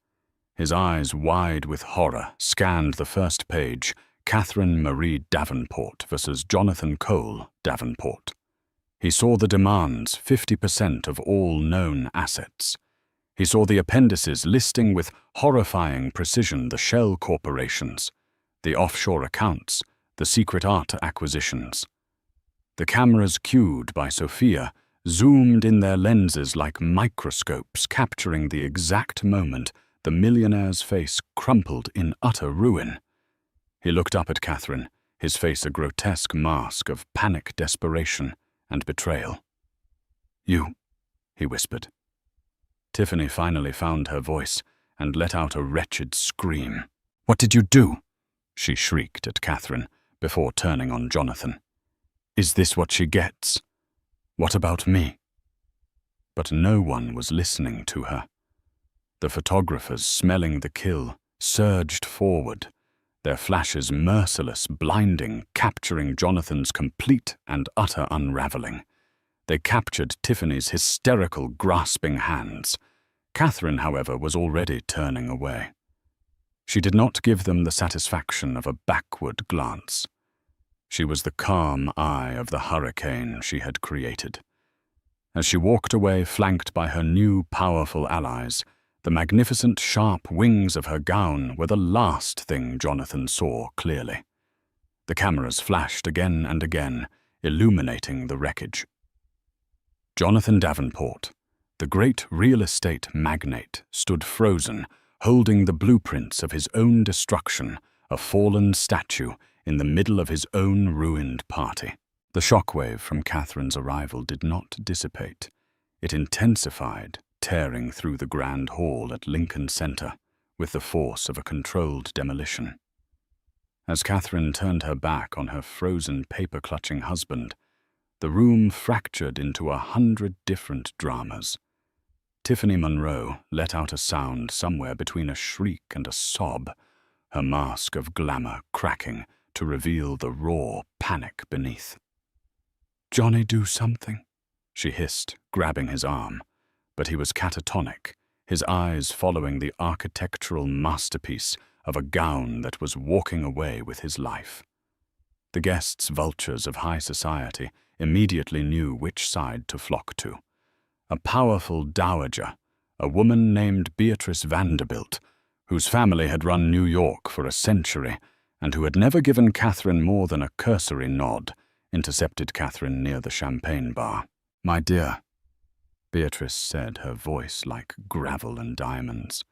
His eyes, wide with horror, scanned the first page, Catherine Marie Davenport versus Jonathan Cole Davenport. He saw the demands, 50% of all known assets. He saw the appendices listing with horrifying precision the shell corporations, the offshore accounts, the secret art acquisitions. The cameras cued by Sophia zoomed in their lenses like microscopes, capturing the exact moment the millionaire's face crumpled in utter ruin. He looked up at Catherine, his face a grotesque mask of panic desperation and betrayal. "You," he whispered. Tiffany finally found her voice and let out a wretched scream. "What did you do?" she shrieked at Catherine before turning on Jonathan. "Is this what she gets? What about me?" But no one was listening to her. The photographers, smelling the kill, surged forward, their flashes merciless, blinding, capturing Jonathan's complete and utter unraveling. They captured Tiffany's hysterical, grasping hands. Catherine, however, was already turning away. She did not give them the satisfaction of a backward glance. She was the calm eye of the hurricane she had created. As she walked away, flanked by her new powerful allies, the magnificent sharp wings of her gown were the last thing Jonathan saw clearly. The cameras flashed again and again, illuminating the wreckage. Jonathan Davenport, the great real estate magnate, stood frozen, holding the blueprints of his own destruction, a fallen statue in the middle of his own ruined party. The shockwave from Catherine's arrival did not dissipate. It intensified, tearing through the grand hall at Lincoln Center with the force of a controlled demolition. As Catherine turned her back on her frozen, paper-clutching husband, the room fractured into 100 different dramas. Tiffany Monroe let out a sound somewhere between a shriek and a sob, her mask of glamour cracking to reveal the raw panic beneath. "Johnny, do something," she hissed, grabbing his arm. But he was catatonic, his eyes following the architectural masterpiece of a gown that was walking away with his life. The guests, vultures of high society, immediately knew which side to flock to. A powerful dowager, a woman named Beatrice Vanderbilt, whose family had run New York for a century and who had never given Catherine more than a cursory nod, intercepted Catherine near the champagne bar. "My dear," Beatrice said, her voice like gravel and diamonds,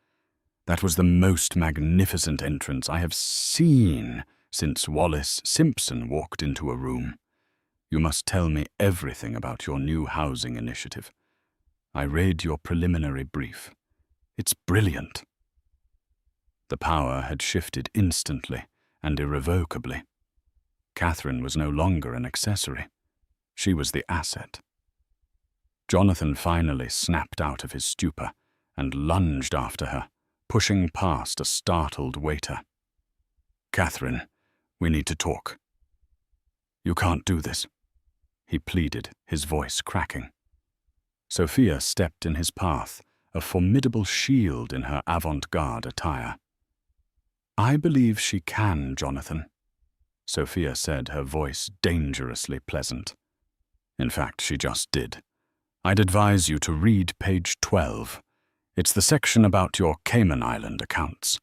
"that was the most magnificent entrance I have seen since Wallace Simpson walked into a room. You must tell me everything about your new housing initiative. I read your preliminary brief. It's brilliant." The power had shifted instantly and irrevocably. Catherine was no longer an accessory. She was the asset. Jonathan finally snapped out of his stupor and lunged after her, pushing past a startled waiter. "Catherine, we need to talk." "You can't do this," he pleaded, his voice cracking. Sophia stepped in his path, a formidable shield in her avant-garde attire. "I believe she can, Jonathan," Sophia said, her voice dangerously pleasant. In fact, she just did. "I'd advise you to read page 12. It's the section about your Cayman Island accounts.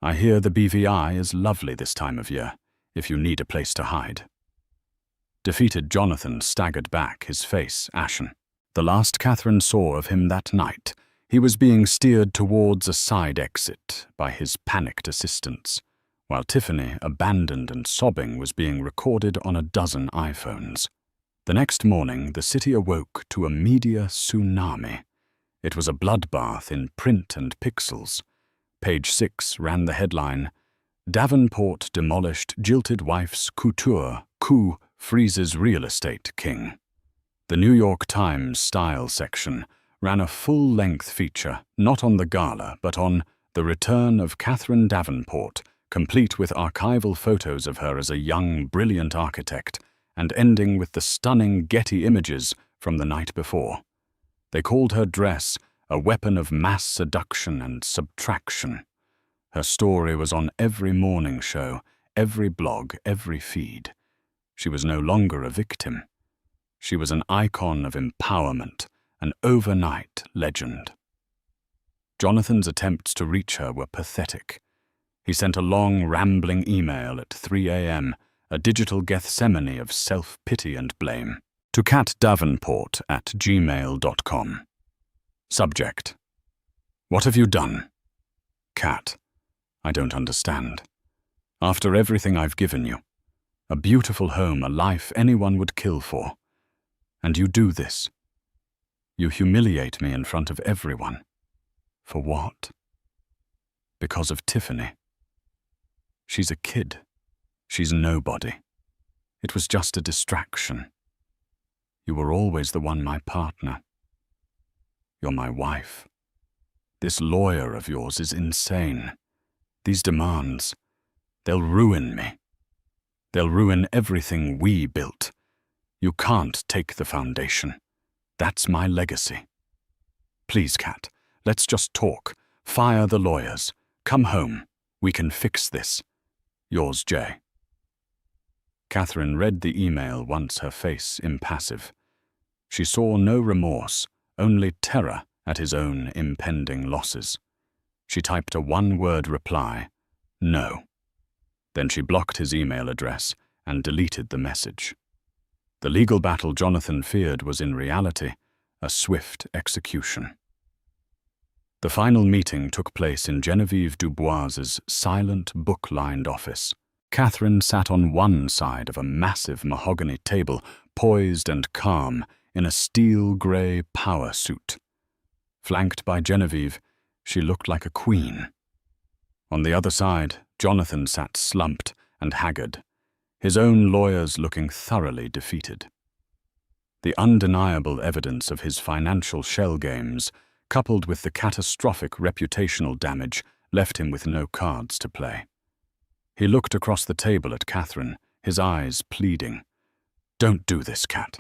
I hear the BVI is lovely this time of year, if you need a place to hide." Defeated Jonathan staggered back, his face ashen. The last Catherine saw of him that night, he was being steered towards a side exit by his panicked assistants, while Tiffany, abandoned and sobbing, was being recorded on a dozen iPhones. The next morning, the city awoke to a media tsunami. It was a bloodbath in print and pixels. Page 6 ran the headline, "Davenport demolished jilted wife's Couture, coup freezes real estate king." The New York Times style section ran a full-length feature, not on the gala, but on the return of Catherine Davenport, complete with archival photos of her as a young, brilliant architect, and ending with the stunning Getty images from the night before. They called her dress a weapon of mass seduction and subtraction. Her story was on every morning show, every blog, every feed. She was no longer a victim. She was an icon of empowerment, an overnight legend. Jonathan's attempts to reach her were pathetic. He sent a long, rambling email at 3 a.m., a digital Gethsemane of self-pity and blame, to catdavenport@gmail.com. Subject: What have you done? Cat: I don't understand. After everything I've given you, a beautiful home, a life anyone would kill for, and you do this. You humiliate me in front of everyone. For what? Because of Tiffany. She's a kid. She's nobody. It was just a distraction. You were always the one, my partner. You're my wife. This lawyer of yours is insane. These demands, they'll ruin me. They'll ruin everything we built. You can't take the foundation. That's my legacy. Please, Cat, let's just talk. Fire the lawyers. Come home. We can fix this. Yours, Jay. Catherine read the email, once her face impassive. She saw no remorse, only terror at his own impending losses. She typed a one-word reply: no. Then she blocked his email address and deleted the message. The legal battle Jonathan feared was in reality a swift execution. The final meeting took place in Genevieve Dubois's silent, book-lined office. Catherine sat on one side of a massive mahogany table, poised and calm, in a steel-grey power suit. Flanked by Genevieve, she looked like a queen. On the other side, Jonathan sat slumped and haggard, his own lawyers looking thoroughly defeated. The undeniable evidence of his financial shell games, coupled with the catastrophic reputational damage, left him with no cards to play. He looked across the table at Catherine, his eyes pleading. "Don't do this, Cat."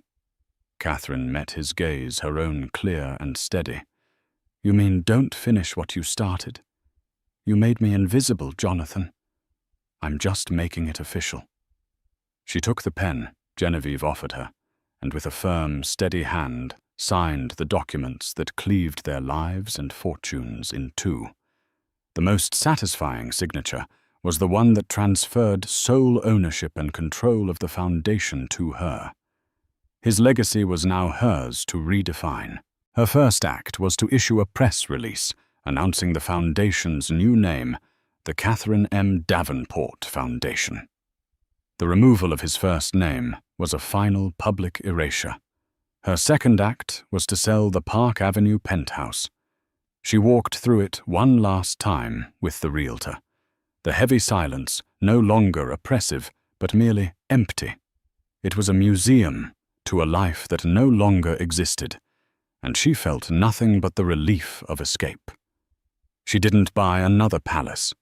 Catherine met his gaze, her own clear and steady. "You mean don't finish what you started? You made me invisible, Jonathan. I'm just making it official." She took the pen Genevieve offered her, and with a firm, steady hand signed the documents that cleaved their lives and fortunes in two. The most satisfying signature was the one that transferred sole ownership and control of the foundation to her. His legacy was now hers to redefine. Her first act was to issue a press release announcing the foundation's new name, the Catherine M. Davenport Foundation. The removal of his first name was a final public erasure. Her second act was to sell the Park Avenue penthouse. She walked through it one last time with the realtor. The heavy silence, no longer oppressive, but merely empty. It was a museum to a life that no longer existed, and she felt nothing but the relief of escape. She didn't buy another palace.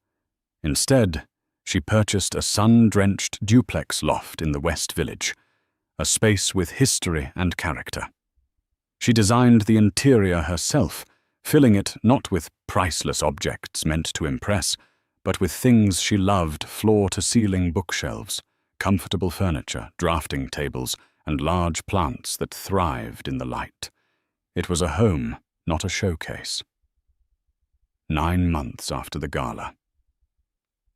Instead, she purchased a sun-drenched duplex loft in the West Village, a space with history and character. She designed the interior herself, filling it not with priceless objects meant to impress, but with things she loved: floor-to-ceiling bookshelves, comfortable furniture, drafting tables, and large plants that thrived in the light. It was a home, not a showcase. 9 months after the gala,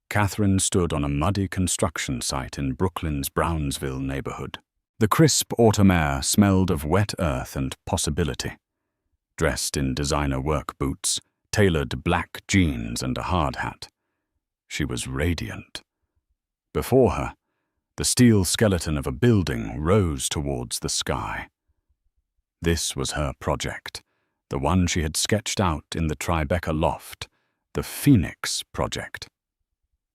Catherine stood on a muddy construction site in Brooklyn's Brownsville neighborhood. The crisp autumn air smelled of wet earth and possibility. Dressed in designer work boots, tailored black jeans, and a hard hat, she was radiant. Before her, the steel skeleton of a building rose towards the sky. This was her project, the one she had sketched out in the Tribeca loft, the Phoenix Project.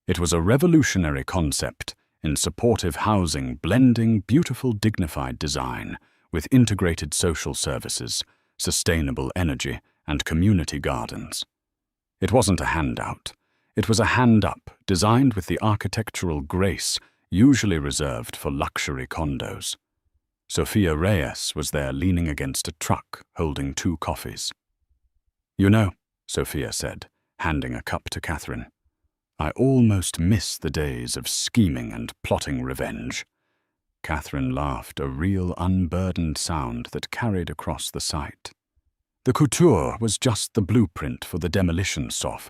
It was a revolutionary concept in supportive housing, blending beautiful, dignified design with integrated social services, sustainable energy, and community gardens. It wasn't a handout. It was a hand-up, designed with the architectural grace usually reserved for luxury condos. Sophia Reyes was there leaning against a truck, holding 2 coffees. "You know," Sophia said, handing a cup to Catherine, I almost miss the days of scheming and plotting revenge." Catherine laughed, a real unburdened sound that carried across the site. "The Couture was just the blueprint for the demolition soff.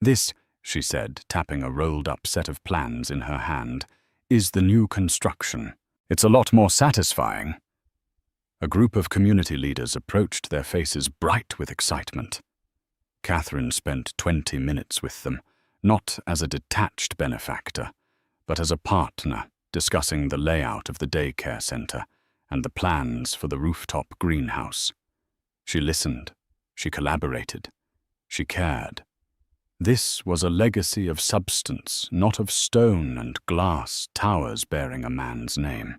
This," she said, tapping a rolled-up set of plans in her hand, "is the new construction. It's a lot more satisfying." A group of community leaders approached, their faces bright with excitement. Catherine spent 20 minutes with them, not as a detached benefactor, but as a partner, discussing the layout of the daycare center and the plans for the rooftop greenhouse. She listened, she collaborated, she cared. This was a legacy of substance, not of stone and glass towers bearing a man's name.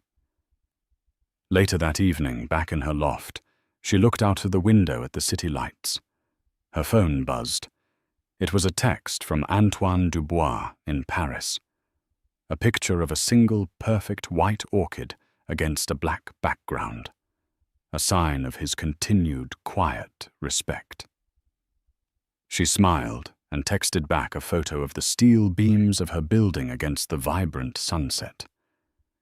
Later that evening, back in her loft, she looked out of the window at the city lights. Her phone buzzed. It was a text from Antoine Dubois in Paris. A picture of a single perfect white orchid against a black background. A sign of his continued quiet respect. She smiled and texted back a photo of the steel beams of her building against the vibrant sunset.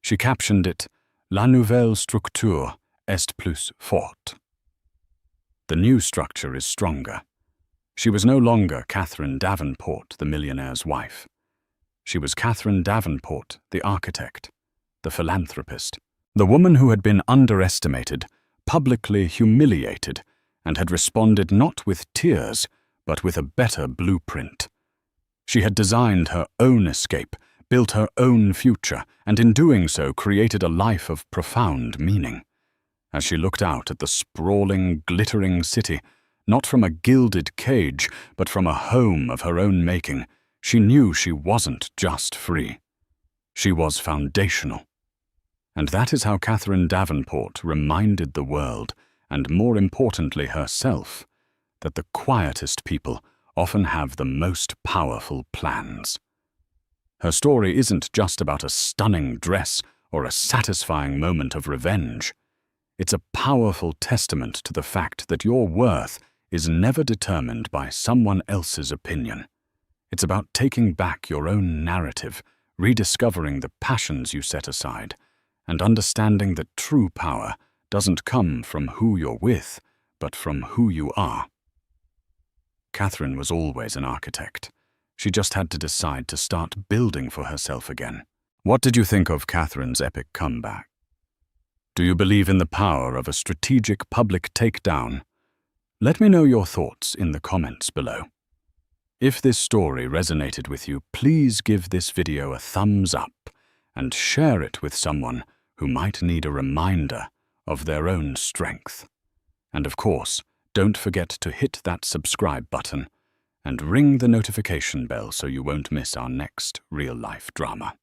She captioned it, "La nouvelle structure est plus forte." The new structure is stronger. She was no longer Catherine Davenport, the millionaire's wife. She was Catherine Davenport, the architect, the philanthropist, the woman who had been underestimated, publicly humiliated, and had responded not with tears, but with a better blueprint. She had designed her own escape, built her own future, and in doing so created a life of profound meaning. As she looked out at the sprawling, glittering city, not from a gilded cage, but from a home of her own making, she knew she wasn't just free. She was foundational. And that is how Catherine Davenport reminded the world, and more importantly herself, that the quietest people often have the most powerful plans. Her story isn't just about a stunning dress or a satisfying moment of revenge. It's a powerful testament to the fact that your worth is never determined by someone else's opinion. It's about taking back your own narrative, rediscovering the passions you set aside, and understanding that true power doesn't come from who you're with, but from who you are. Catherine was always an architect. She just had to decide to start building for herself again. What did you think of Catherine's epic comeback? Do you believe in the power of a strategic public takedown? Let me know your thoughts in the comments below. If this story resonated with you, please give this video a thumbs up and share it with someone who might need a reminder of their own strength. And of course, don't forget to hit that subscribe button and ring the notification bell so you won't miss our next real-life drama.